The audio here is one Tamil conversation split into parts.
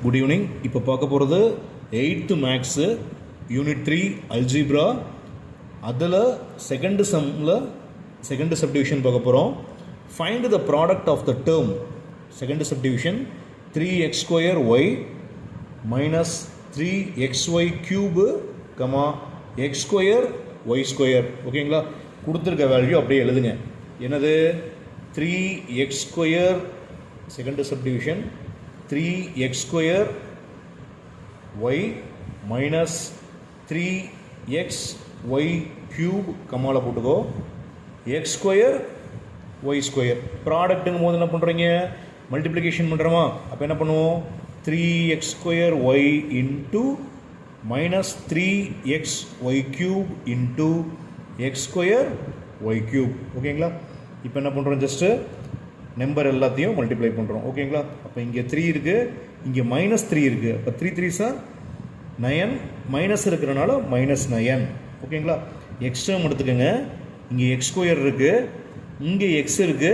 Good evening. இப்போ பார்க்க போகிறது 8th மேக்ஸு யூனிட் 3 அல்ஜிப்ரா. அதில் செகண்ட் சப்டிவிஷன் பார்க்க போகிறோம். Find the product of the term. Second subdivision 3x² minus 3xy cube x² y². ஓகேங்களா? கொடுத்துருக்க வேல்யூ அப்படியே எழுதுங்க. என்னது? 3x², second subdivision 3x² y minus 3xy cube கமாவில் போட்டுக்கோ x² y². ப்ராடக்ட்டுங்கும் போது என்ன பண்ணுறீங்க? மல்டிப்ளிகேஷன் பண்ணுறோமா? அப்போ என்ன பண்ணுவோம்? 3x² y into minus 3xy cube into x² y cube. ஓகேங்களா? இப்போ என்ன பண்ணுறோம்? ஜஸ்ட்டு நம்பர் எல்லாத்தையும் மல்டிப்ளை பண்ணுறோம். ஓகேங்களா? அப்போ இங்கே 3 இருக்குது, இங்கே -3 இருக்குது. அப்போ 3 3s are 9, மைனஸ் இருக்கிறனால -9. ஓகேங்களா? எக்ஸ் டேர்ம் எடுத்துக்கோங்க. இங்கே x² இருக்குது, இங்கே x இருக்குது,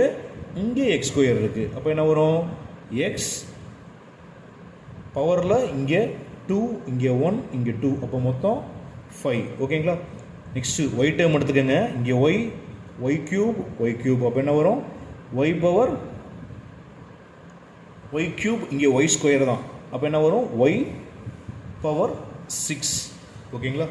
இங்கே x² இருக்குது. அப்போ என்ன வரும்? எக்ஸ் பவரில் இங்கே 2, இங்கே 1, இங்கே 2. அப்போ மொத்தம் 5. ஓகேங்களா? நெக்ஸ்ட்டு ஒய் டேர்ம் எடுத்துக்கோங்க. இங்கே y கியூப். அப்போ என்ன வரும்? y பவர் y கியூப், இங்கே y² தான். அப்போ என்ன வரும்? y power 6. ஓகேங்களா?